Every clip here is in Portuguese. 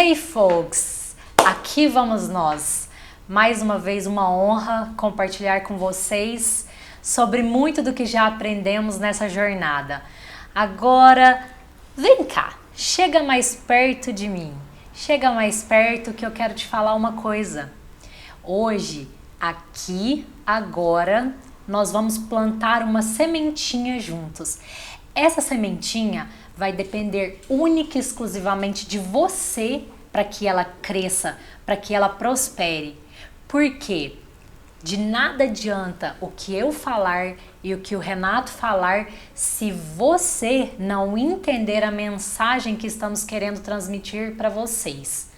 Hey folks, aqui vamos nós. Mais uma vez uma honra compartilhar com vocês sobre muito do que já aprendemos nessa jornada. Agora, vem cá, chega mais perto de mim. Chega mais perto que eu quero te falar uma coisa. Hoje, aqui, agora, nós vamos plantar uma sementinha juntos. Essa sementinha vai depender única e exclusivamente de você para que ela cresça, para que ela prospere. Por quê? De nada adianta o que eu falar e o que o Renato falar se você não entender a mensagem que estamos querendo transmitir para vocês.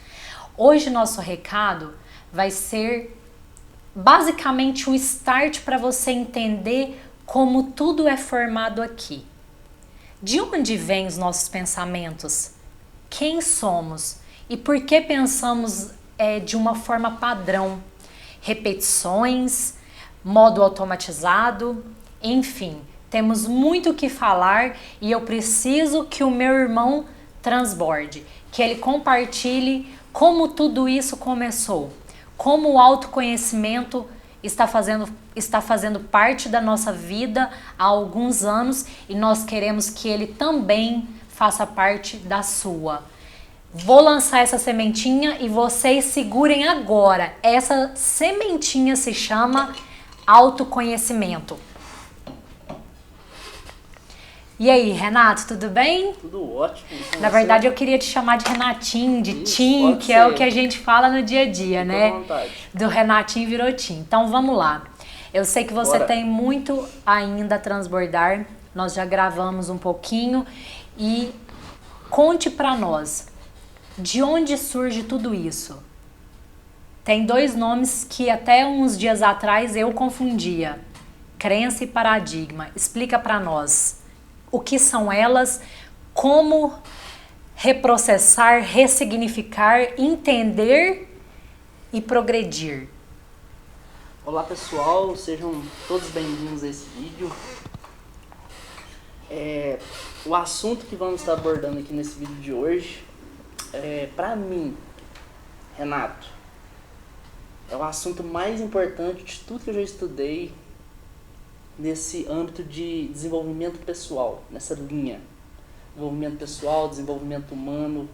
Hoje nosso recado vai ser basicamente um start para você entender como tudo é formado aqui. De onde vêm os nossos pensamentos? Quem somos? E por que pensamos de uma forma padrão? Repetições, modo automatizado, enfim, temos muito o que falar e eu preciso que o meu irmão transborde, que ele compartilhe como tudo isso começou, como o autoconhecimento está fazendo parte da nossa vida há alguns anos e nós queremos que ele também faça parte da sua. Vou lançar essa sementinha e vocês segurem agora. Essa sementinha se chama autoconhecimento. E aí, Renato, tudo bem? Tudo ótimo. Na verdade, eu queria te chamar de Renatinho, de Tim, que é o que a gente fala no dia a dia, né? Fica à vontade. Do Renatinho virou Tim. Então, vamos lá. Eu sei que você Bora. tem muito ainda a transbordar. Nós já gravamos um pouquinho. E conte pra nós, de onde surge tudo isso? Tem dois nomes que até uns dias atrás eu confundia. Crença e paradigma. Explica pra nós. O que são elas, como reprocessar, ressignificar, entender e progredir. Olá pessoal, sejam todos bem-vindos a esse vídeo. O assunto que vamos estar abordando aqui nesse vídeo de hoje, para mim, Renato, é o assunto mais importante de tudo que eu já estudei nesse âmbito de desenvolvimento pessoal, nessa linha. Desenvolvimento pessoal, desenvolvimento humano.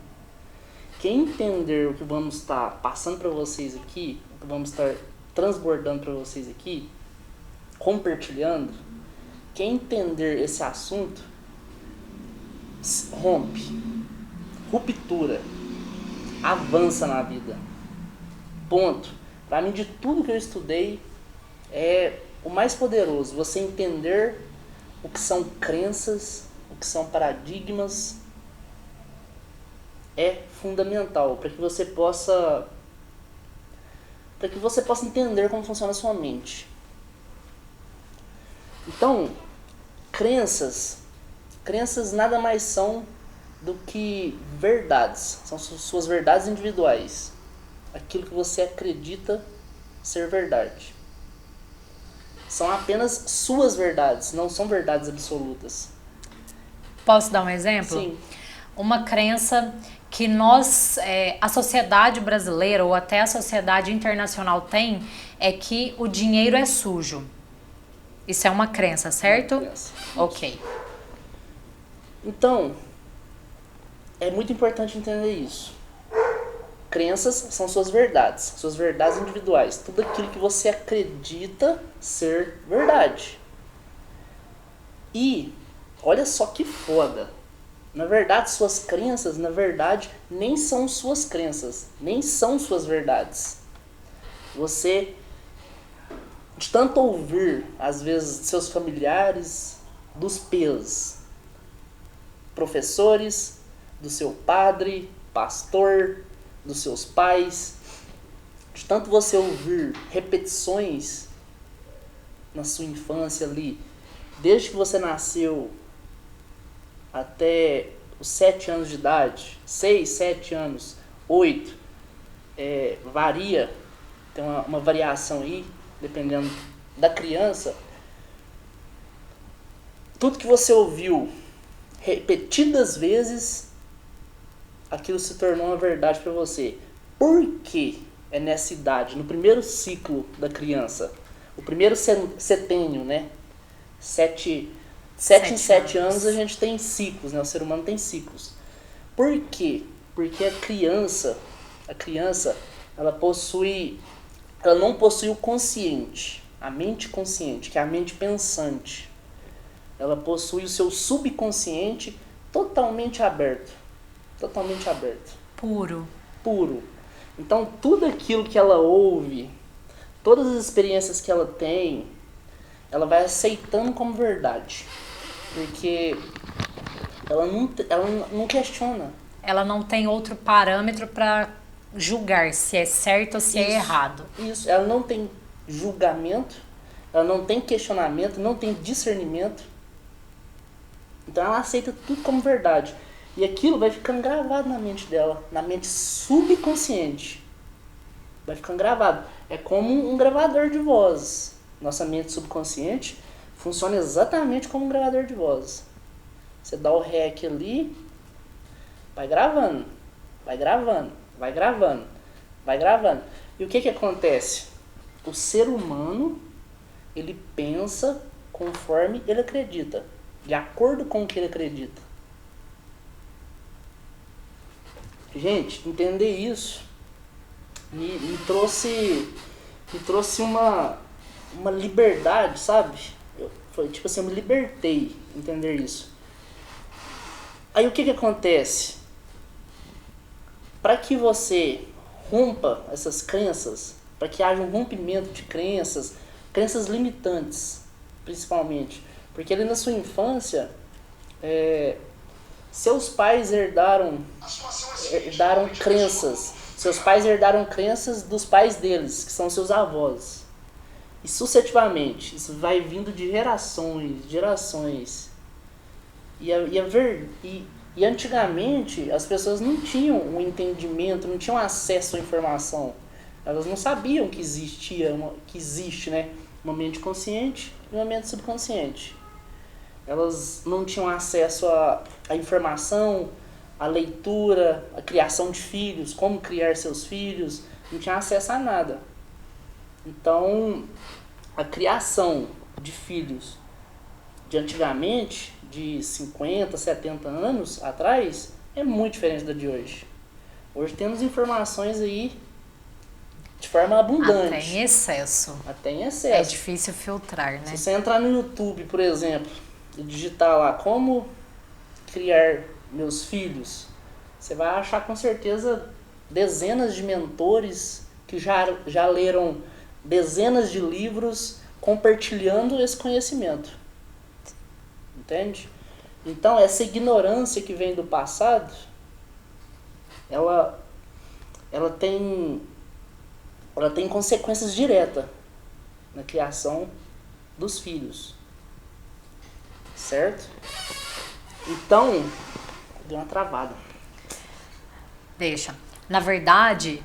Quem entender o que vamos estar passando para vocês aqui, o que vamos estar transbordando para vocês aqui, compartilhando, quem entender esse assunto, rompe, ruptura, avança na vida. Ponto. Para mim, de tudo que eu estudei, o mais poderoso, você entender o que são crenças, o que são paradigmas, é fundamental para que você possa entender como funciona a sua mente. Então, crenças nada mais são do que verdades, são suas verdades individuais, aquilo que você acredita ser verdade. São apenas suas verdades, não são verdades absolutas. Posso dar um exemplo? Sim. Uma crença que a sociedade brasileira ou até a sociedade internacional tem é que o dinheiro é sujo. Isso é uma crença, certo? Uma crença. Ok. Então, é muito importante entender isso. Crenças são suas verdades individuais, tudo aquilo que você acredita ser verdade. E olha só que foda. Na verdade, suas crenças, nem são suas crenças, nem são suas verdades. Você, de tanto ouvir, às vezes, seus familiares, dos pesos, professores, do seu padre, pastor, dos seus pais, de tanto você ouvir repetições na sua infância ali, desde que você nasceu até os 7 anos de idade, 6, 7 anos, 8, varia, tem uma variação aí, dependendo da criança. Tudo que você ouviu repetidas vezes aquilo se tornou uma verdade para você? Por que é nessa idade, no primeiro ciclo da criança, o primeiro setênio, né? Sete em 7 anos a gente tem ciclos, né? O ser humano tem ciclos. Por quê? Porque a criança, ela não possui o consciente, a mente consciente, que é a mente pensante. Ela possui o seu subconsciente totalmente aberto. Totalmente aberto. Puro. Então, tudo aquilo que ela ouve, todas as experiências que ela tem, ela vai aceitando como verdade. Porque ela não questiona. Ela não tem outro parâmetro para julgar se é certo ou se é errado. Isso, ela não tem julgamento, ela não tem questionamento, não tem discernimento. Então ela aceita tudo como verdade. E aquilo vai ficando gravado na mente dela, na mente subconsciente. Vai ficando gravado. É como um gravador de voz. Nossa mente subconsciente funciona exatamente como um gravador de voz. Você dá o REC ali, vai gravando, vai gravando, vai gravando, vai gravando. E o que acontece? O ser humano, ele pensa conforme ele acredita, de acordo com o que ele acredita. Gente, entender isso me trouxe uma liberdade, sabe? Foi tipo assim, eu me libertei entender isso. Aí o que acontece? Para que você rompa essas crenças, para que haja um rompimento de crenças limitantes, principalmente, porque ali na sua infância, seus pais herdaram crenças. Seus pais herdaram crenças dos pais deles, que são seus avós. E sucessivamente, isso vai vindo de gerações. E antigamente as pessoas não tinham um entendimento, não tinham acesso à informação. Elas não sabiam que existe, né, uma mente consciente e uma mente subconsciente. Elas não tinham acesso à informação, à leitura, à criação de filhos, como criar seus filhos, não tinham acesso a nada. Então, a criação de filhos de antigamente, de 50, 70 anos atrás, é muito diferente da de hoje. Hoje temos informações aí de forma abundante. Até em excesso. É difícil filtrar, né? Se você entrar no YouTube, por exemplo, e digitar lá como criar meus filhos, você vai achar com certeza dezenas de mentores que já leram dezenas de livros compartilhando esse conhecimento. Entende? Então, essa ignorância que vem do passado, ela tem consequências diretas na criação dos filhos. Certo? Então, deu uma travada. Deixa. Na verdade,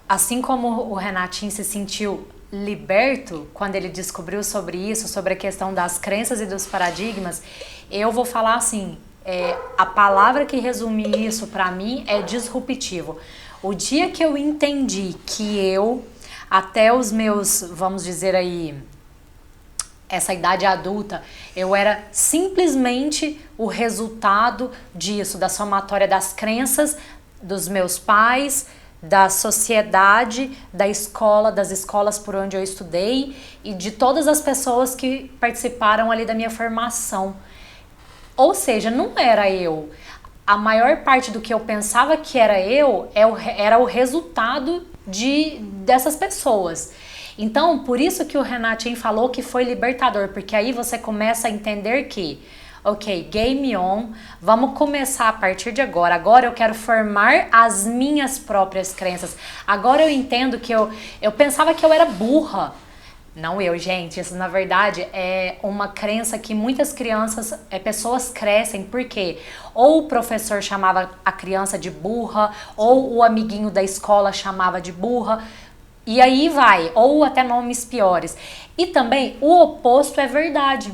assim como o Renatinho se sentiu liberto quando ele descobriu sobre isso, sobre a questão das crenças e dos paradigmas, eu vou falar assim, a palavra que resume isso pra mim é disruptivo. O dia que eu entendi que eu, até os meus, vamos dizer aí, essa idade adulta, eu era simplesmente o resultado disso, da somatória das crenças dos meus pais, da sociedade, da escola, das escolas por onde eu estudei e de todas as pessoas que participaram ali da minha formação. Ou seja, não era eu. A maior parte do que eu pensava que era eu era o resultado dessas pessoas. Então, por isso que o Renatinho falou que foi libertador, porque aí você começa a entender que, ok, game on, vamos começar a partir de agora. Agora eu quero formar as minhas próprias crenças. Agora eu entendo que eu pensava que eu era burra. Não eu, gente, isso na verdade é uma crença que muitas pessoas crescem, porque ou o professor chamava a criança de burra, ou o amiguinho da escola chamava de burra, e aí vai, ou até nomes piores. E também o oposto é verdade.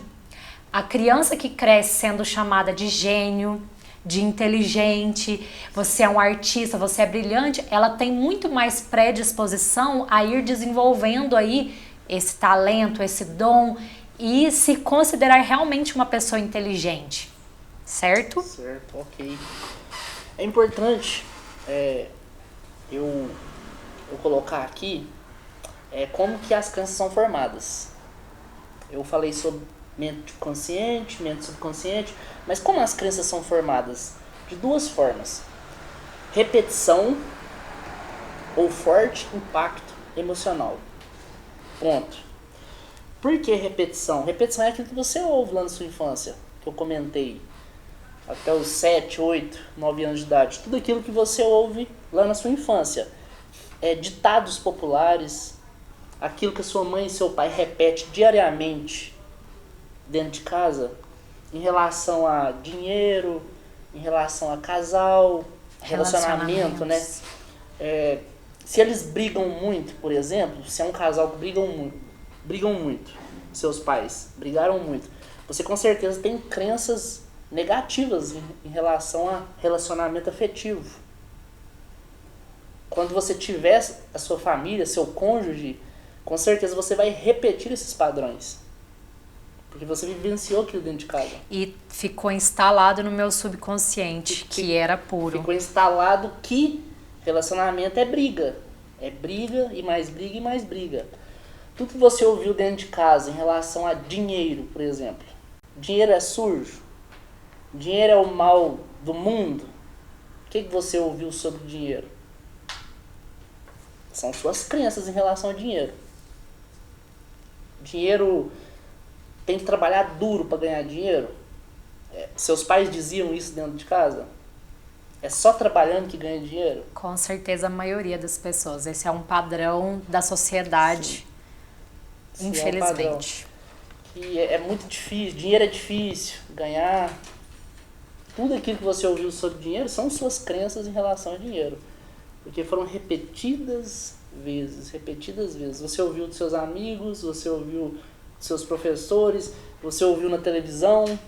A criança que cresce sendo chamada de gênio, de inteligente, você é um artista, você é brilhante, ela tem muito mais predisposição a ir desenvolvendo aí esse talento, esse dom e se considerar realmente uma pessoa inteligente, certo? Certo, ok. É importante eu colocar aqui como que as crenças são formadas. Eu falei sobre mente consciente, mente subconsciente, mas como as crenças são formadas? De duas formas. Repetição ou forte impacto emocional. Ponto. Por que repetição? Repetição é aquilo que você ouve lá na sua infância, que eu comentei. Até os 7, 8, 9 anos de idade. Tudo aquilo que você ouve lá na sua infância. Ditados populares, aquilo que a sua mãe e seu pai repetem diariamente dentro de casa, em relação a dinheiro, em relação a casal, relacionamento, né? Se eles brigam muito, por exemplo, se é um casal que brigam muito, seus pais brigaram muito, você com certeza tem crenças negativas em relação a relacionamento afetivo. Quando você tiver a sua família, seu cônjuge, com certeza você vai repetir esses padrões. Porque você vivenciou aquilo dentro de casa. E ficou instalado no meu subconsciente, que era puro. Ficou instalado que relacionamento é briga. É briga e mais briga e mais briga. Tudo que você ouviu dentro de casa em relação a dinheiro, por exemplo. Dinheiro é sujo. Dinheiro é o mal do mundo. O que você ouviu sobre dinheiro? São suas crenças em relação a dinheiro. Dinheiro tem que trabalhar duro para ganhar dinheiro. Seus pais diziam isso dentro de casa? É só trabalhando que ganha dinheiro? Com certeza a maioria das pessoas. Esse é um padrão da sociedade. Sim, infelizmente. É um padrão que é muito difícil. Dinheiro é difícil. Ganhar. Tudo aquilo que você ouviu sobre dinheiro são suas crenças em relação a dinheiro. Porque foram repetidas vezes. Você ouviu dos seus amigos, você ouviu dos seus professores, você ouviu na televisão,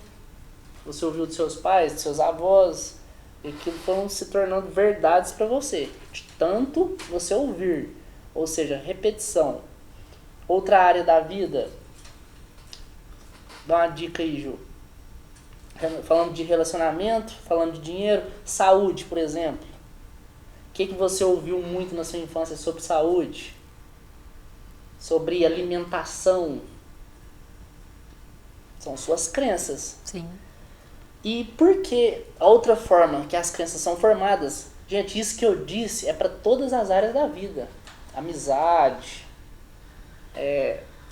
você ouviu dos seus pais, dos seus avós. E aquilo foram se tornando verdades para você. De tanto você ouvir. Ou seja, repetição. Outra área da vida. Dá uma dica aí, Ju. Falando de relacionamento, falando de dinheiro, saúde, por exemplo. O que você ouviu muito na sua infância sobre saúde? Sobre alimentação? São suas crenças. Sim. E por que a outra forma que as crenças são formadas? Gente, isso que eu disse é para todas as áreas da vida. Amizade,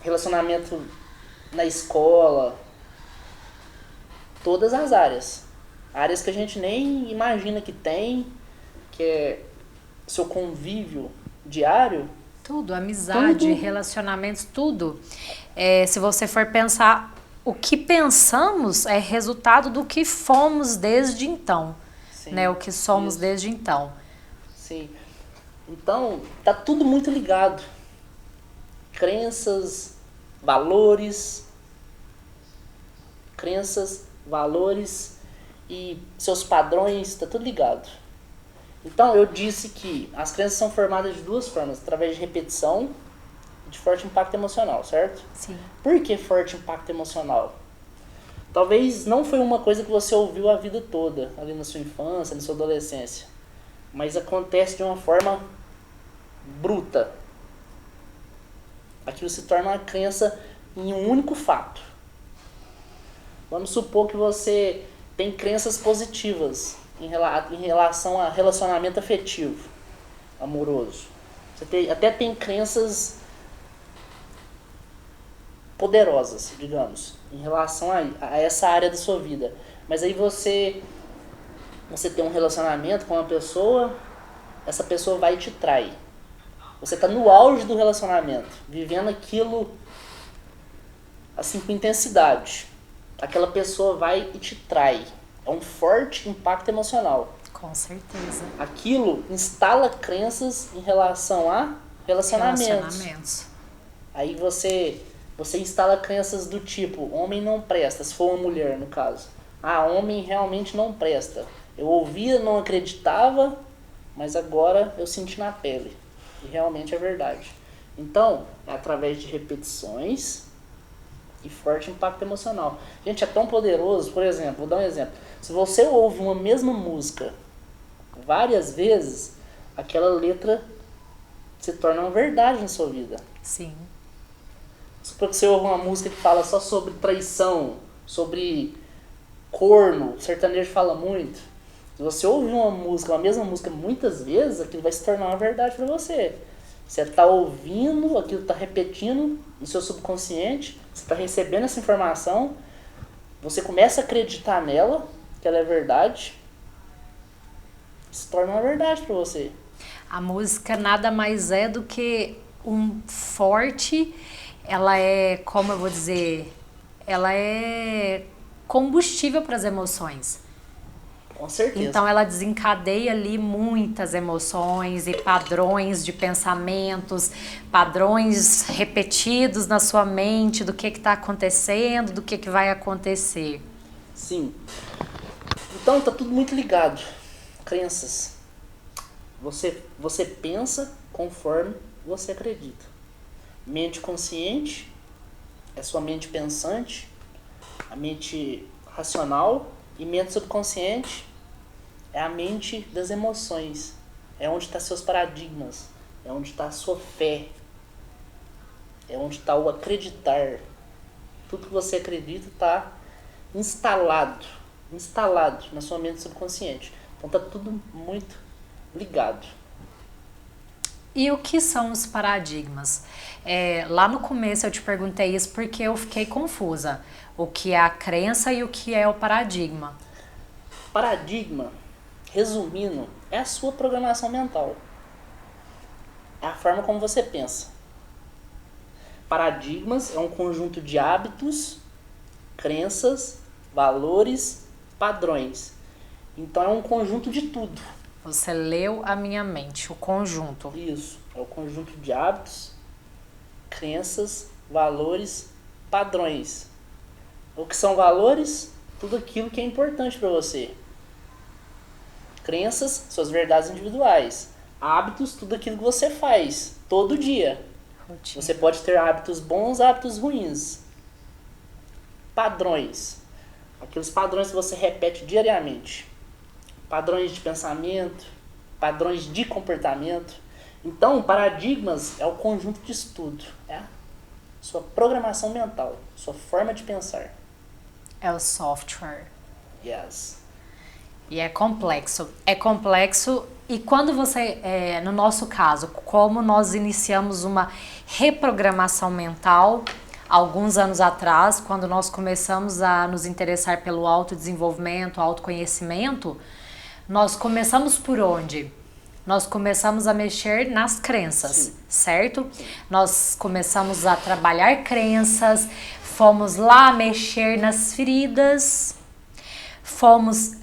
relacionamento na escola, todas as áreas. Áreas que a gente nem imagina que tem, que é seu convívio diário. Tudo, amizade, relacionamentos, tudo. Se você for pensar, o que pensamos é resultado do que fomos desde então. Sim, né? O que somos isso. Desde então. Sim. Então, tá tudo muito ligado. Crenças, valores e seus padrões, tá tudo ligado. Então, eu disse que as crenças são formadas de duas formas, através de repetição e de forte impacto emocional, certo? Sim. Por que forte impacto emocional? Talvez não foi uma coisa que você ouviu a vida toda, ali na sua infância, na sua adolescência, mas acontece de uma forma bruta. Aquilo se torna uma crença em um único fato. Vamos supor que você tem crenças positivas em relação a relacionamento afetivo, amoroso. Você até tem crenças poderosas, digamos, em relação a essa área da sua vida. Mas aí você tem um relacionamento com uma pessoa, essa pessoa vai e te trai. Você está no auge do relacionamento, vivendo aquilo assim com intensidade. Aquela pessoa vai e te trai. É um forte impacto emocional. Com certeza. Aquilo instala crenças em relação a relacionamentos. Aí você instala crenças do tipo, homem não presta, se for uma mulher no caso. Homem realmente não presta. Eu ouvia, não acreditava, mas agora eu senti na pele. E realmente é verdade. Então, é através de repetições e forte impacto emocional. Gente, é tão poderoso, por exemplo, vou dar um exemplo. Se você ouve uma mesma música várias vezes, aquela letra se torna uma verdade na sua vida. Sim. Porque você ouve uma música que fala só sobre traição, sobre corno, o sertanejo fala muito. Se você ouvir uma música, uma mesma música muitas vezes, aquilo vai se tornar uma verdade para você. Você está ouvindo, aquilo está repetindo no seu subconsciente, você está recebendo essa informação, você começa a acreditar nela, que ela é verdade, se torna uma verdade para você. A música nada mais é do que um forte, ela é, como eu vou dizer, ela é combustível para as emoções. Com certeza. Então ela desencadeia ali muitas emoções e padrões de pensamentos, padrões repetidos na sua mente do que está acontecendo, do que vai acontecer. Sim. Então tá tudo muito ligado. Crenças. Você pensa conforme você acredita. Mente consciente é sua mente pensante, a mente racional, e mente subconsciente é a mente das emoções. É onde estão seus paradigmas, é onde está a sua fé, é onde está o acreditar. Tudo que você acredita está instalado na sua mente subconsciente. Então tá tudo muito ligado. E o que são os paradigmas? Lá no começo eu te perguntei isso porque eu fiquei confusa. O que é a crença e o que é o paradigma? Paradigma, resumindo, é a sua programação mental. É a forma como você pensa. Paradigmas é um conjunto de hábitos, crenças, valores, padrões. Então é um conjunto de tudo. Você leu a minha mente, o conjunto. Isso, é o conjunto de hábitos, crenças, valores, padrões. O que são valores? Tudo aquilo que é importante para você. Crenças, suas verdades individuais. Hábitos, tudo aquilo que você faz todo dia. Rotina. Você pode ter hábitos bons, hábitos ruins. Padrões. Aqueles padrões que você repete diariamente. Padrões de pensamento, padrões de comportamento. Então, paradigmas é o conjunto disso tudo. É a sua programação mental, sua forma de pensar. É o software. Yes. E é complexo. É complexo e quando você, no nosso caso, como nós iniciamos uma reprogramação mental alguns anos atrás, quando nós começamos a nos interessar pelo autodesenvolvimento, autoconhecimento, nós começamos por onde? Nós começamos a mexer nas crenças, Sim. certo? Sim. Nós começamos a trabalhar crenças, fomos lá mexer nas feridas, fomos,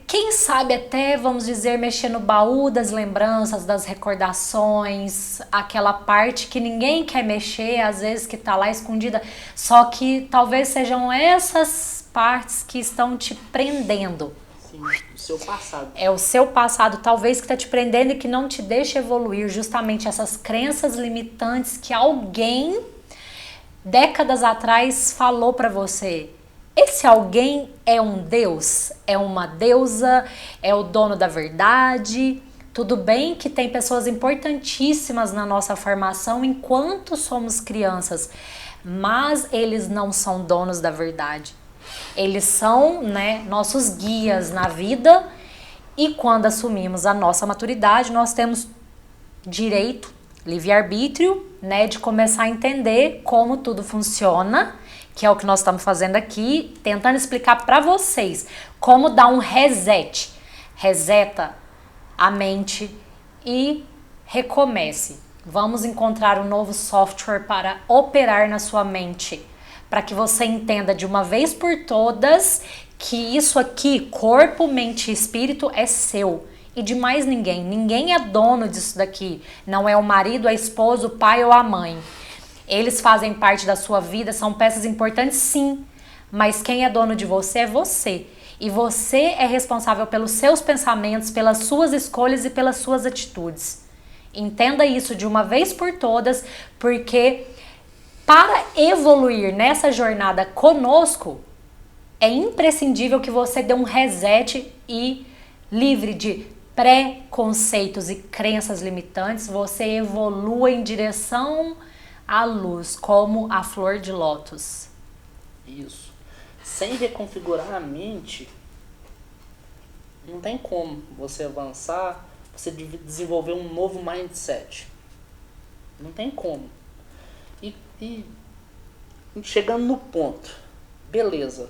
quem sabe até, vamos dizer, mexer no baú das lembranças, das recordações, aquela parte que ninguém quer mexer, às vezes que tá lá escondida, só que talvez sejam essas partes que estão te prendendo. Sim, o seu passado. É o seu passado, talvez, que está te prendendo e que não te deixa evoluir, justamente essas crenças limitantes que alguém, décadas atrás, falou para você. Esse alguém é um deus, é uma deusa, é o dono da verdade. Tudo bem que tem pessoas importantíssimas na nossa formação enquanto somos crianças, mas eles não são donos da verdade. Eles são, nossos guias na vida, e quando assumimos a nossa maturidade, nós temos direito, livre-arbítrio, de começar a entender como tudo funciona, que é o que nós estamos fazendo aqui, tentando explicar para vocês como dar um reset. Reseta a mente e recomece. Vamos encontrar um novo software para operar na sua mente, para que você entenda de uma vez por todas que isso aqui, corpo, mente e espírito, é seu e de mais ninguém. Ninguém é dono disso daqui. Não é o marido, a esposa, o pai ou a mãe. Eles fazem parte da sua vida, são peças importantes, sim, mas quem é dono de você é você. E você é responsável pelos seus pensamentos, pelas suas escolhas e pelas suas atitudes. Entenda isso de uma vez por todas, porque para evoluir nessa jornada conosco, é imprescindível que você dê um reset e, livre de preconceitos e crenças limitantes, você evolua em direção à luz, como a flor de lótus. Isso. Sem reconfigurar a mente, não tem como você avançar, você desenvolver um novo mindset. Não tem como. E chegando no ponto, beleza.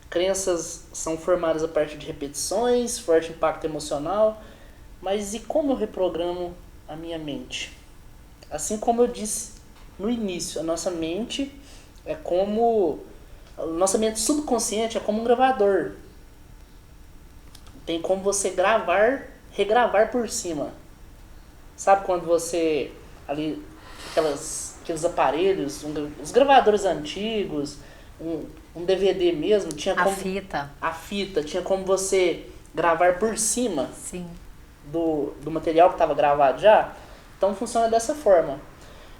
Crenças são formadas a partir de repetições, forte impacto emocional, mas e como eu reprogramo a minha mente? Assim como eu disse no início, a nossa mente é como... A nossa mente subconsciente é como um gravador. Tem como você regravar por cima. Sabe quando você... ali aqueles aparelhos, os gravadores antigos, um DVD mesmo, tinha como... A fita, tinha como você gravar por cima. Sim. Do material que estava gravado já. Então funciona dessa forma.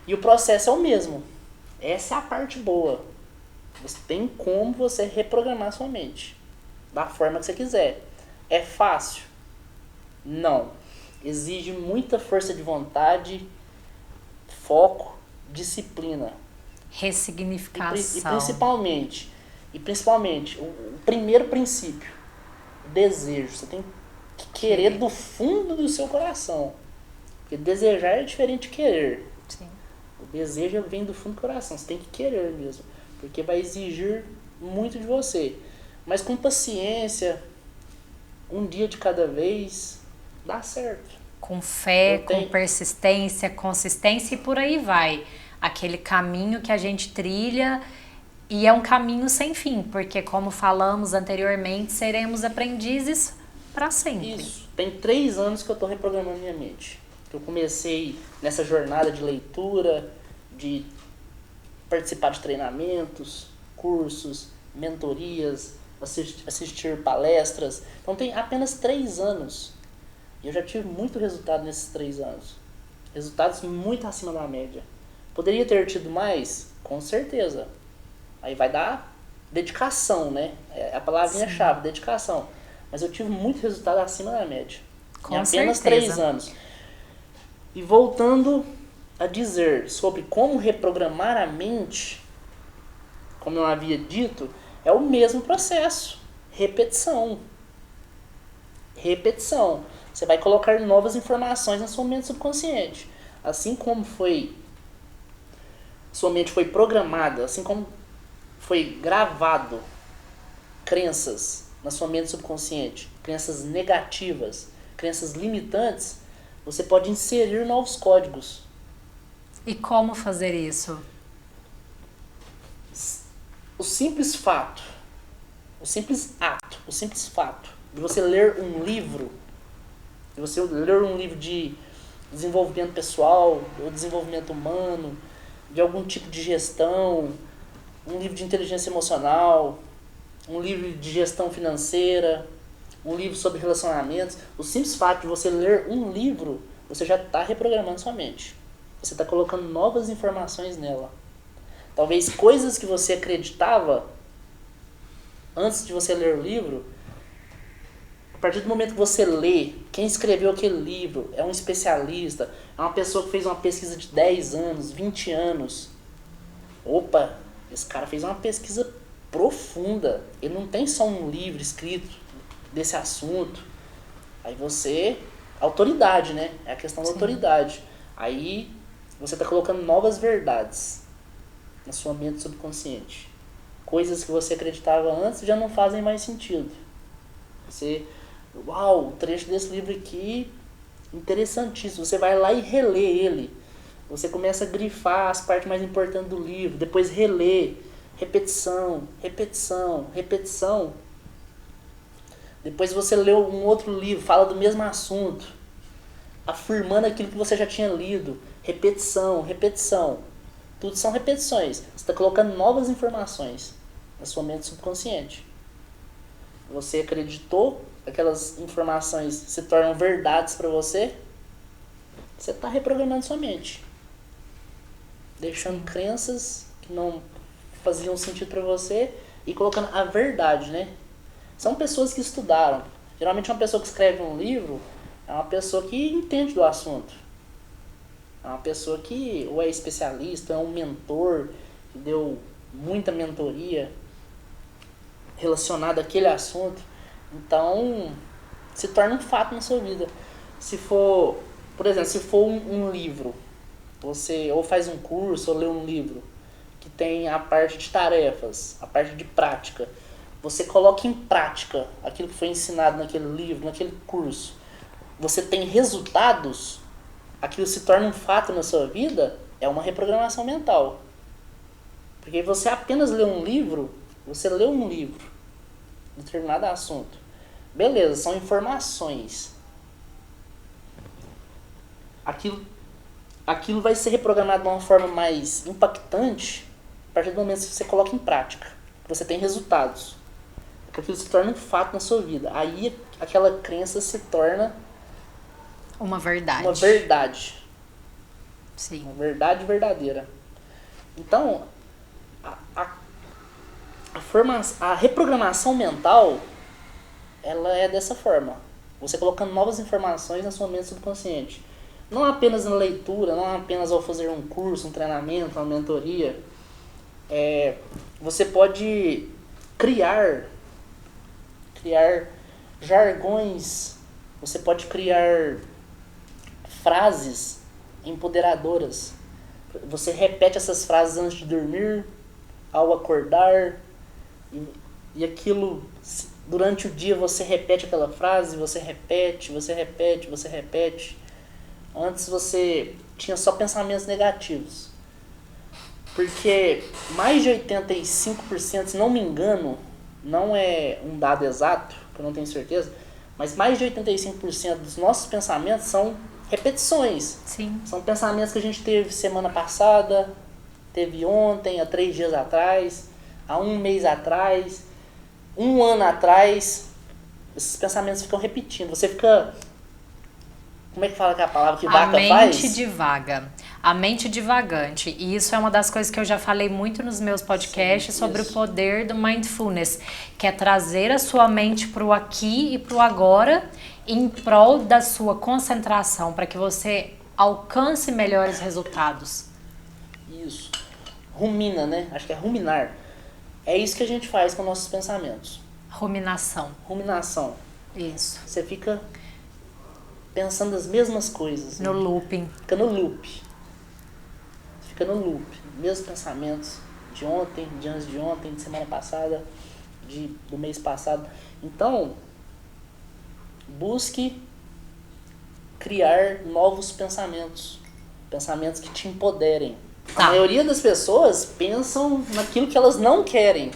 E o processo é o mesmo. Essa é a parte boa. Você tem como você reprogramar sua mente da forma que você quiser. É fácil? Não. Exige muita força de vontade, foco, disciplina. Ressignificação. E principalmente, o primeiro princípio, o desejo. Você tem que querer do fundo do seu coração. Porque desejar é diferente de querer. Sim. O desejo vem do fundo do coração. Você tem que querer mesmo. Porque vai exigir muito de você. Mas com paciência, um dia de cada vez, dá certo. Com fé, com persistência, consistência e por aí vai. Aquele caminho que a gente trilha e é um caminho sem fim. Porque como falamos anteriormente, seremos aprendizes para sempre. Isso. Tem 3 anos que eu estou reprogramando minha mente. Eu comecei nessa jornada de leitura, de participar de treinamentos, cursos, mentorias, assistir palestras. Então tem apenas 3 anos. E eu já tive muito resultado nesses 3 anos. Resultados muito acima da média. Poderia ter tido mais? Com certeza. Aí vai dar dedicação, né? É a palavrinha-chave, dedicação. Mas eu tive muito resultado acima da média. Com em apenas certeza. 3 anos. E voltando a dizer sobre como reprogramar a mente, como eu havia dito, é o mesmo processo. Repetição. Repetição. Você vai colocar novas informações na sua mente subconsciente. Assim como sua mente foi programada, assim como foi gravado crenças na sua mente subconsciente, crenças negativas, crenças limitantes, você pode inserir novos códigos. E como fazer isso? O simples fato, o simples ato, o simples fato de você ler um livro, de desenvolvimento pessoal, ou desenvolvimento humano, de algum tipo de gestão, um livro de inteligência emocional, um livro de gestão financeira, um livro sobre relacionamentos. O simples fato de você ler um livro, você já está reprogramando sua mente. Você está colocando novas informações nela. Talvez coisas que você acreditava antes de você ler o livro, a partir do momento que você lê, quem escreveu aquele livro é um especialista, é uma pessoa que fez uma pesquisa de 10 anos, 20 anos. Opa, esse cara fez uma pesquisa profunda. Ele não tem só um livro escrito desse assunto. Aí você... Autoridade, né? É a questão da autoridade. Aí você está colocando novas verdades na sua mente subconsciente. Coisas que você acreditava antes já não fazem mais sentido. Você... Uau, o trecho desse livro aqui, interessantíssimo. Você vai lá e relê ele. Você começa a grifar as partes mais importantes do livro. Depois relê. Repetição, repetição, repetição. Depois você lê um outro livro, fala do mesmo assunto, afirmando aquilo que você já tinha lido. Repetição, repetição. Tudo são repetições. Você está colocando novas informações na sua mente subconsciente. você acreditou, aquelas informações se tornam verdades para você, você está reprogramando sua mente. Deixando crenças que não faziam sentido para você e colocando a verdade, né? São pessoas que estudaram. Geralmente uma pessoa que escreve um livro é uma pessoa que entende do assunto. É uma pessoa que ou é especialista, ou é um mentor, que deu muita mentoria relacionada àquele assunto. Então, se torna um fato na sua vida. Se for, por exemplo, se for um livro, você ou faz um curso ou lê um livro que tem a parte de tarefas, a parte de prática, você coloca em prática aquilo que foi ensinado naquele livro, naquele curso, você tem resultados, aquilo se torna um fato na sua vida, é uma reprogramação mental. Porque você apenas lê um livro, você lê um livro de determinado assunto. Beleza, são informações. Aquilo vai ser reprogramado de uma forma mais impactante a partir do momento que você coloca em prática. Você tem resultados. Aquilo se torna um fato na sua vida. Aí aquela crença se torna uma verdade. Uma verdade. Sim. Uma verdade verdadeira. Então, a reprogramação mental, ela é dessa forma. Você colocando novas informações na sua mente subconsciente. Não apenas na leitura, não apenas ao fazer um curso, um treinamento, uma mentoria. Você pode criar jargões, você pode criar frases empoderadoras. Você repete essas frases antes de dormir, ao acordar, e aquilo, durante o dia você repete aquela frase, você repete. Antes você tinha só pensamentos negativos. Porque mais de 85%, se não me engano, não é um dado exato, que eu não tenho certeza, mas mais de 85% dos nossos pensamentos são repetições. Sim. São pensamentos que a gente teve semana passada, teve ontem, há 3 dias atrás, há 1 mês atrás, 1 ano atrás. Esses pensamentos ficam repetindo. Você fica... Como é que fala que é a palavra que vaca faz? A mente divaga. A mente divagante. E isso é uma das coisas que eu já falei muito nos meus podcasts. Sim, sobre o poder do mindfulness, que é trazer a sua mente para o aqui e para o agora em prol da sua concentração, para que você alcance melhores resultados. Isso. Rumina, né? Acho que é ruminar. É isso que a gente faz com nossos pensamentos. Ruminação. Isso. Você fica pensando as mesmas coisas. No looping. Fica no loop. Mesmos pensamentos de ontem, de antes de ontem, de semana passada, do mês passado. Então, busque criar novos pensamentos. Pensamentos que te empoderem. A maioria das pessoas pensam naquilo que elas não querem.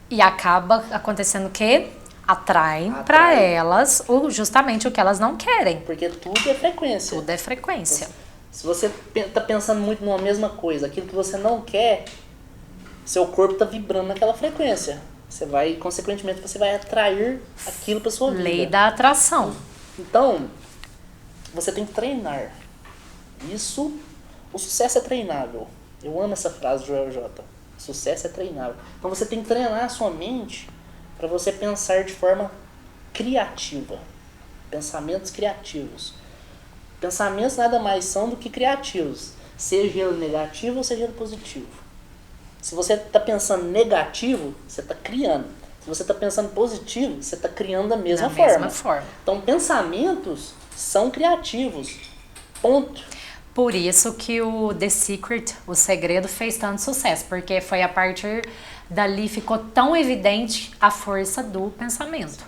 E acaba acontecendo o quê? Atraem para elas justamente o que elas não querem. Porque tudo é frequência. Tudo é frequência. Se você está pensando muito numa mesma coisa, aquilo que você não quer, seu corpo está vibrando naquela frequência. Consequentemente, você vai atrair aquilo para sua vida. Lei da atração. Então, você tem que treinar. O sucesso é treinável. Eu amo essa frase do Joel J. Sucesso é treinável. Então você tem que treinar a sua mente para você pensar de forma criativa. Pensamentos criativos. Pensamentos nada mais são do que criativos. Seja ele negativo ou seja ele positivo. Se você está pensando negativo, você está criando. Se você está pensando positivo, você está criando da mesma forma. Então pensamentos são criativos. Ponto. Por isso que o The Secret, o segredo, fez tanto sucesso, porque foi a partir dali ficou tão evidente a força do pensamento.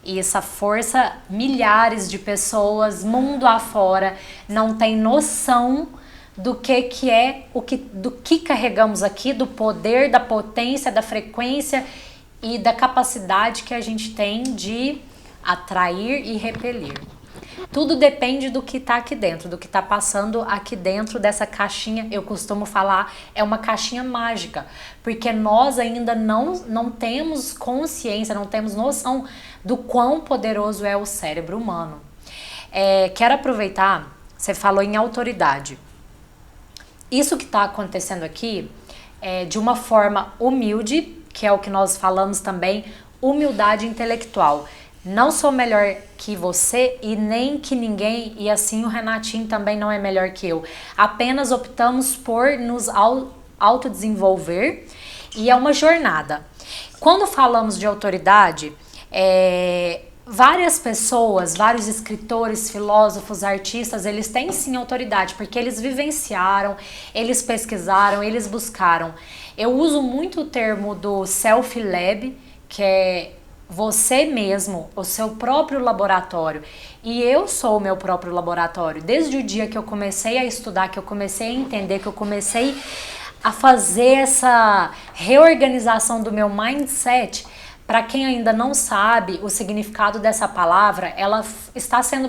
E essa força, milhares de pessoas, mundo afora, não tem noção do que é, do que carregamos aqui, do poder, da potência, da frequência e da capacidade que a gente tem de atrair e repelir. Tudo depende do que tá aqui dentro, do que tá passando aqui dentro dessa caixinha. Eu costumo falar, é uma caixinha mágica, porque nós ainda não temos consciência, não temos noção do quão poderoso é o cérebro humano. Quero aproveitar, você falou em autoridade. Isso que está acontecendo aqui é de uma forma humilde, que é o que nós falamos também, humildade intelectual. Não sou melhor que você e nem que ninguém, e assim o Renatinho também não é melhor que eu. Apenas optamos por nos autodesenvolver e é uma jornada. Quando falamos de autoridade, várias pessoas, vários escritores, filósofos, artistas, eles têm sim autoridade, porque eles vivenciaram, eles pesquisaram, eles buscaram. Eu uso muito o termo do self-lab, que é você mesmo, o seu próprio laboratório. E eu sou o meu próprio laboratório. Desde o dia que eu comecei a estudar, que eu comecei a entender, que eu comecei a fazer essa reorganização do meu mindset. Para quem ainda não sabe o significado dessa palavra, ela está sendo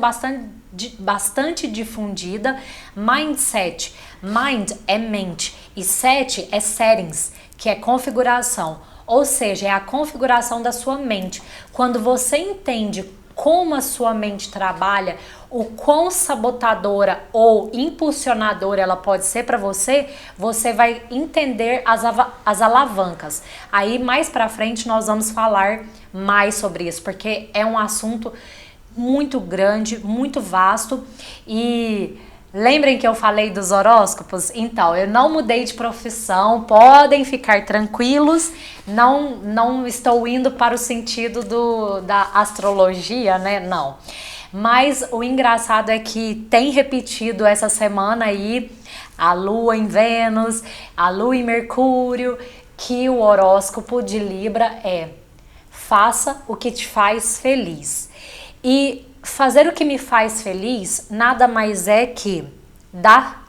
bastante difundida. Mindset. Mind é mente e set é settings, que é configuração. Ou seja, é a configuração da sua mente. Quando você entende como a sua mente trabalha, o quão sabotadora ou impulsionadora ela pode ser para você, você vai entender as alavancas. Aí mais para frente nós vamos falar mais sobre isso, porque é um assunto muito grande, muito vasto. E lembrem que eu falei dos horóscopos? Então, eu não mudei de profissão, podem ficar tranquilos, não estou indo para o sentido da astrologia, né? Não. Mas o engraçado é que tem repetido essa semana aí a Lua em Vênus, a Lua em Mercúrio, que o horóscopo de Libra é: faça o que te faz feliz. E fazer o que me faz feliz nada mais é que dar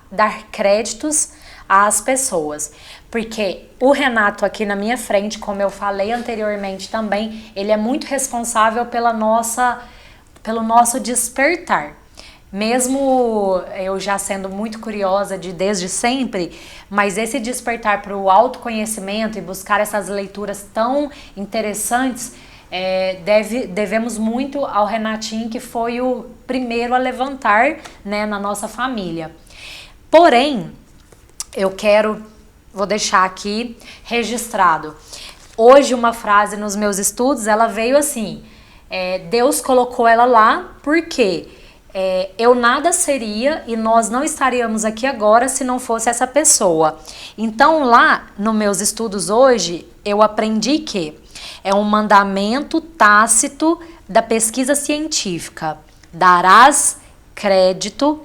créditos às pessoas. Porque o Renato aqui na minha frente, como eu falei anteriormente também, ele é muito responsável pelo nosso despertar. Mesmo eu já sendo muito curiosa desde sempre, mas esse despertar para o autoconhecimento e buscar essas leituras tão interessantes, devemos muito ao Renatinho, que foi o primeiro a levantar, né, na nossa família. Porém, vou deixar aqui registrado. Hoje uma frase nos meus estudos, ela veio assim: Deus colocou ela lá porque eu nada seria e nós não estaríamos aqui agora se não fosse essa pessoa. Então lá nos meus estudos hoje, eu aprendi que é um mandamento tácito da pesquisa científica: darás crédito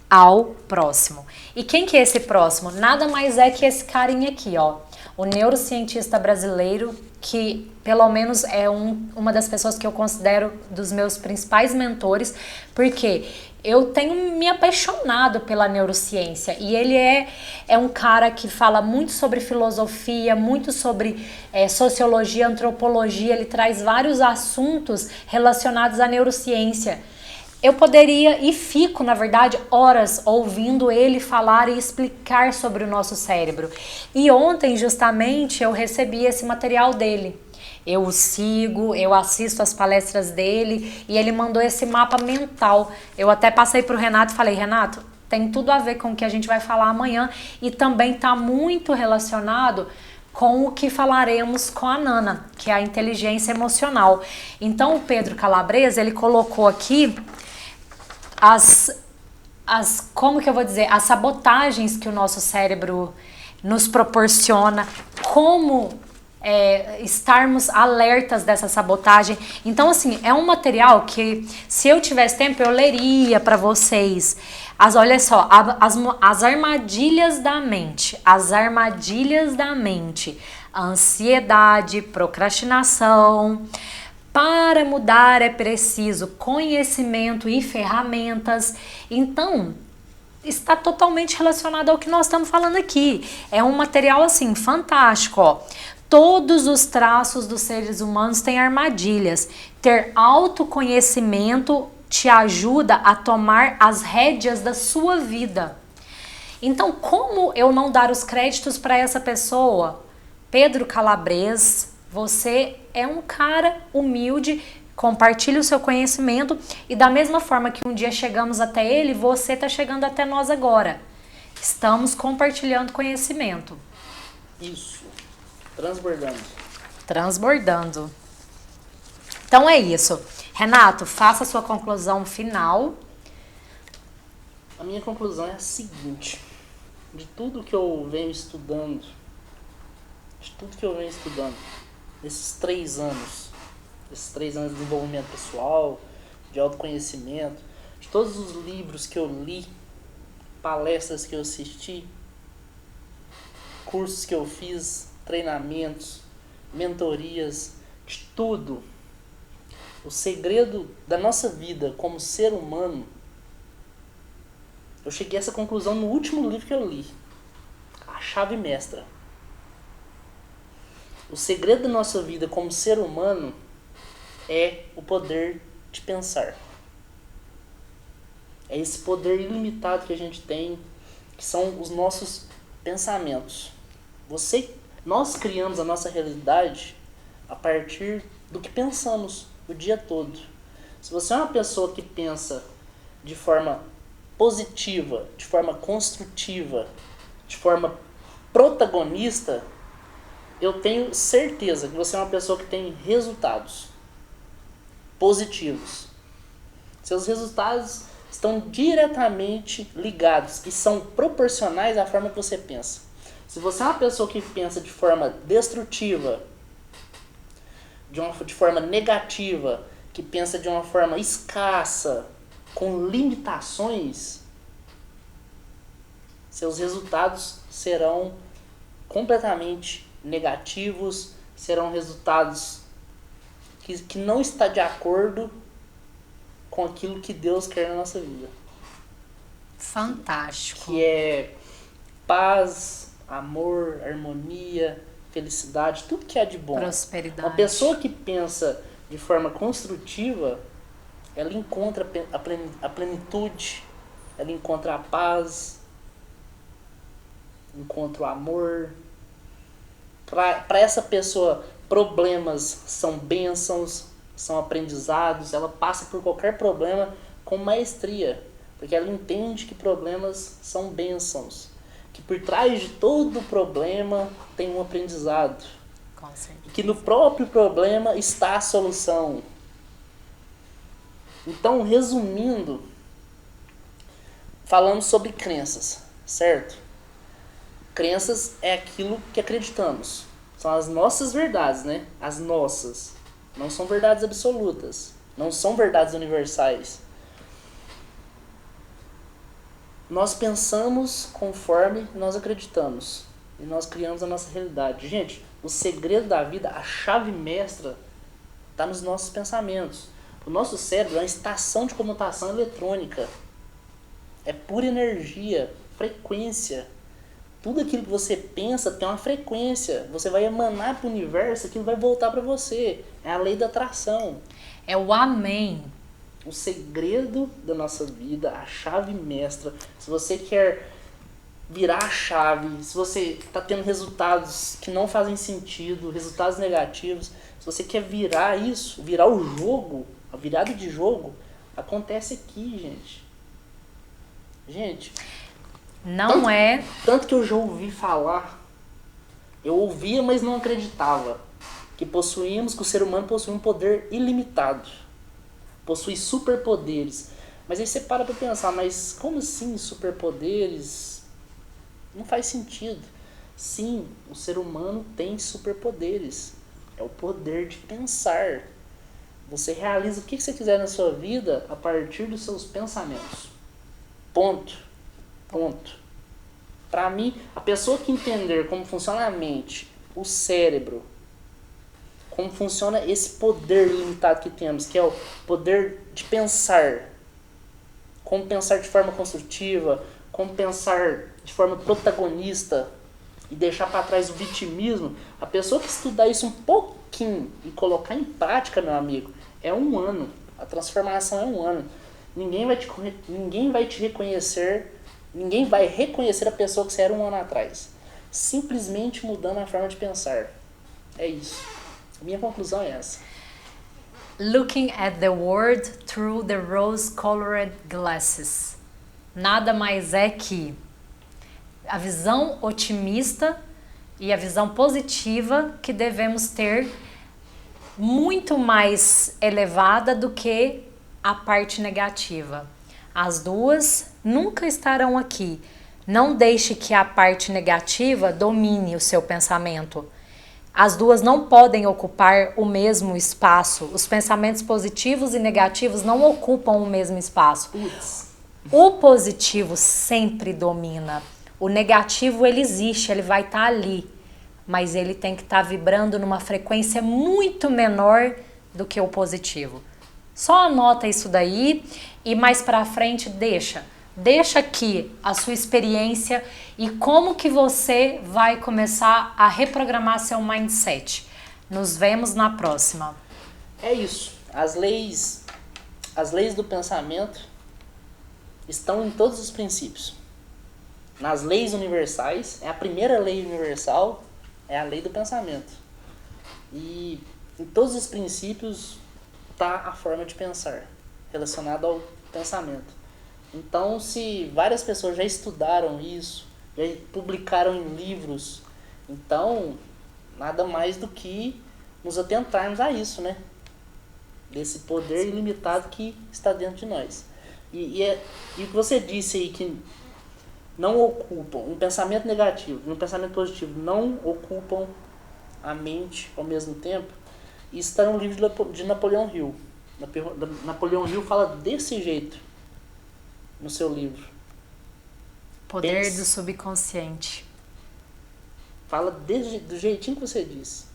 ao próximo. E quem que é esse próximo? Nada mais é que esse carinha aqui, ó, o neurocientista brasileiro, que pelo menos é uma das pessoas que eu considero dos meus principais mentores, porque eu tenho me apaixonado pela neurociência e ele é um cara que fala muito sobre filosofia, muito sobre sociologia, antropologia. Ele traz vários assuntos relacionados à neurociência. Eu poderia e fico, na verdade, horas ouvindo ele falar e explicar sobre o nosso cérebro. E ontem, justamente, eu recebi esse material dele. Eu o sigo, eu assisto as palestras dele e ele mandou esse mapa mental. Eu até passei para o Renato e falei: Renato, tem tudo a ver com o que a gente vai falar amanhã e também está muito relacionado com o que falaremos com a Nana, que é a inteligência emocional. Então o Pedro Calabresa, ele colocou aqui como que eu vou dizer, as sabotagens que o nosso cérebro nos proporciona, como estarmos alertas dessa sabotagem. Então, assim, é um material que, se eu tivesse tempo, eu leria para vocês. Olha só, as armadilhas da mente, ansiedade, procrastinação. Para mudar é preciso conhecimento e ferramentas. Então, está totalmente relacionado ao que nós estamos falando aqui. É um material assim fantástico, ó. Todos os traços dos seres humanos têm armadilhas. Ter autoconhecimento te ajuda a tomar as rédeas da sua vida. Então, como eu não dar os créditos para essa pessoa? Pedro Calabres, você é um cara humilde, compartilhe o seu conhecimento e da mesma forma que um dia chegamos até ele, você está chegando até nós agora. Estamos compartilhando conhecimento. Isso. Transbordando. Transbordando. Então é isso. Renato, faça a sua conclusão final. A minha conclusão é a seguinte. De tudo que eu venho estudando, nesses 3 anos, de desenvolvimento pessoal, de autoconhecimento, de todos os livros que eu li, palestras que eu assisti, cursos que eu fiz, treinamentos, mentorias, de tudo. O segredo da nossa vida como ser humano, eu cheguei a essa conclusão no último livro que eu li, A Chave Mestra. O segredo da nossa vida como ser humano é o poder de pensar. É esse poder ilimitado que a gente tem, que são os nossos pensamentos. Nós criamos a nossa realidade a partir do que pensamos o dia todo. Se você é uma pessoa que pensa de forma positiva, de forma construtiva, de forma protagonista, eu tenho certeza que você é uma pessoa que tem resultados positivos. Seus resultados estão diretamente ligados e são proporcionais à forma que você pensa. Se você é uma pessoa que pensa de forma destrutiva, de forma negativa, que pensa de uma forma escassa, com limitações, seus resultados serão completamente negativos, serão resultados que não está de acordo com aquilo que Deus quer na nossa vida. Fantástico. Que é paz, amor, harmonia, felicidade, tudo que é de bom. Prosperidade. Uma pessoa que pensa de forma construtiva, ela encontra a plenitude, ela encontra a paz, encontra o amor. Para essa pessoa, problemas são bênçãos, são aprendizados, ela passa por qualquer problema com maestria, porque ela entende que problemas são bênçãos, que por trás de todo problema tem um aprendizado, e que no próprio problema está a solução. Então, resumindo, falando sobre crenças, certo? Crenças é aquilo que acreditamos. São as nossas verdades, né? As nossas. Não são verdades absolutas. Não são verdades universais. Nós pensamos conforme nós acreditamos. E nós criamos a nossa realidade. Gente, o segredo da vida, a chave mestra, está nos nossos pensamentos. O nosso cérebro é uma estação de comutação eletrônica. É pura energia, frequência. Tudo aquilo que você pensa tem uma frequência. Você vai emanar para o universo, aquilo vai voltar para você. É a lei da atração. É o amém. O segredo da nossa vida, a chave mestra. Se você quer virar a chave, se você está tendo resultados que não fazem sentido, resultados negativos, se você quer virar isso, virar o jogo, a virada de jogo, acontece aqui, gente. Gente, tanto que eu já ouvi falar, eu ouvia, mas não acreditava, que o ser humano possui um poder ilimitado, possui superpoderes. Mas aí você para pra pensar, mas como assim superpoderes? Não faz sentido. Sim, o ser humano tem superpoderes. É o poder de pensar. Você realiza o que você quiser na sua vida a partir dos seus pensamentos. Ponto. Para mim, a pessoa que entender como funciona a mente, o cérebro, como funciona esse poder limitado que temos, que é o poder de pensar, como pensar de forma construtiva, como pensar de forma protagonista e deixar para trás o vitimismo, a pessoa que estudar isso um pouquinho e colocar em prática, meu amigo, é 1 ano. A transformação é um ano. Ninguém vai te reconhecer, ninguém vai reconhecer a pessoa que você era um ano atrás. Simplesmente mudando a forma de pensar. É isso. A minha conclusão é essa. Looking at the world through the rose-colored glasses. Nada mais é que a visão otimista e a visão positiva que devemos ter muito mais elevada do que a parte negativa. As duas nunca estarão aqui. Não deixe que a parte negativa domine o seu pensamento. As duas não podem ocupar o mesmo espaço. Os pensamentos positivos e negativos não ocupam o mesmo espaço. O positivo sempre domina. O negativo, ele existe, ele vai estar ali. Mas ele tem que estar vibrando numa frequência muito menor do que o positivo. Só anota isso daí e mais pra frente Deixa aqui a sua experiência e como que você vai começar a reprogramar seu mindset. Nos vemos na próxima. É isso. As leis do pensamento estão em todos os princípios. Nas leis universais, a primeira lei universal é a lei do pensamento. E em todos os princípios está a forma de pensar relacionada ao pensamento. Então, se várias pessoas já estudaram isso, já publicaram em livros, então, nada mais do que nos atentarmos a isso, né? Desse poder ilimitado que está dentro de nós. E o que você disse aí, que não ocupam, um pensamento negativo e um pensamento positivo não ocupam a mente ao mesmo tempo, isso está no livro de Napoleão Hill. Napoleão Hill fala desse jeito no seu livro. Poder do subconsciente. Fala do jeitinho que você disse.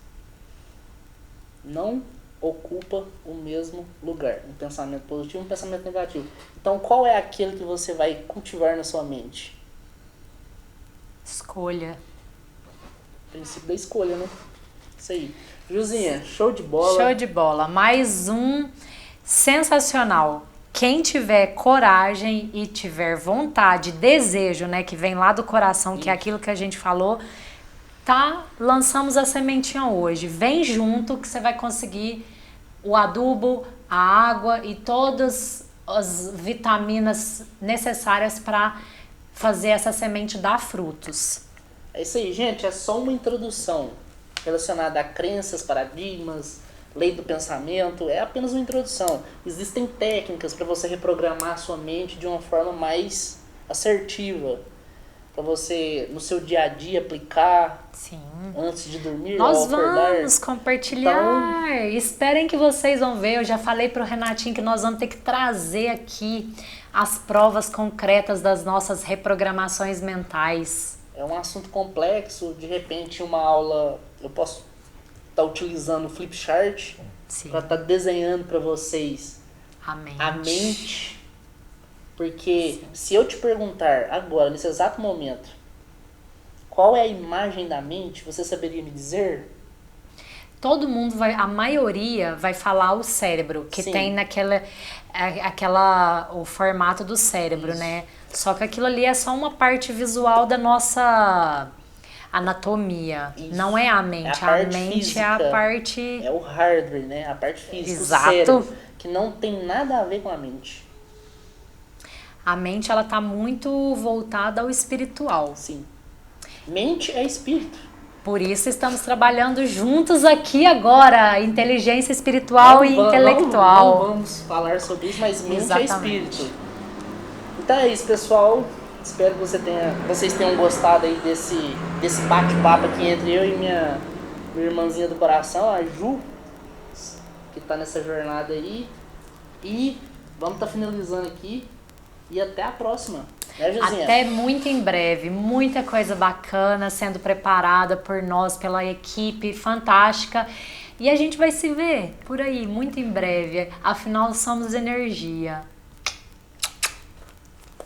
Não ocupa o mesmo lugar. Um pensamento positivo e um pensamento negativo. Então, qual é aquele que você vai cultivar na sua mente? Escolha. Princípio da escolha, né? Isso aí. Juzinha, show de bola. Show de bola. Mais um sensacional. Quem tiver coragem e tiver vontade, desejo, né, que vem lá do coração, que é aquilo que a gente falou, lançamos a sementinha hoje. Vem junto que você vai conseguir o adubo, a água e todas as vitaminas necessárias para fazer essa semente dar frutos. É isso aí, gente. É só uma introdução relacionada a crenças, paradigmas, lei do pensamento. É apenas uma introdução. Existem técnicas para você reprogramar a sua mente de uma forma mais assertiva, para você no seu dia a dia aplicar. Sim. Antes de dormir, nós ao acordar. Vamos compartilhar. Então, esperem que vocês vão ver. Eu já falei pro Renatinho que nós vamos ter que trazer aqui as provas concretas das nossas reprogramações mentais. É um assunto complexo. De repente, uma aula eu posso estar utilizando o Flipchart para estar desenhando para vocês a mente. Porque se eu te perguntar agora, nesse exato momento, qual é a imagem da mente, você saberia me dizer? Todo mundo a maioria vai falar o cérebro, que Sim. tem o formato do cérebro, Isso. né? Só que aquilo ali é só uma parte visual da nossa anatomia. Isso. Não é a mente. A mente física, é a parte... É o hardware, né? A parte física, Exato. o cérebro, que não tem nada a ver com a mente. A mente, ela tá muito voltada ao espiritual. Sim. Mente é espírito. Por isso estamos trabalhando juntos aqui agora, inteligência espiritual e intelectual. Não vamos falar sobre isso, mas mente Exatamente. é espírito. Então é isso, pessoal. Espero que vocês tenham gostado aí desse bate-papo aqui entre eu e minha irmãzinha do coração, a Ju, que tá nessa jornada aí. E vamos estar finalizando aqui. E até a próxima. Né, Josinha? Até muito em breve. Muita coisa bacana sendo preparada por nós, pela equipe fantástica. E a gente vai se ver por aí, muito em breve. Afinal, somos energia.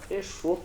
Fechou.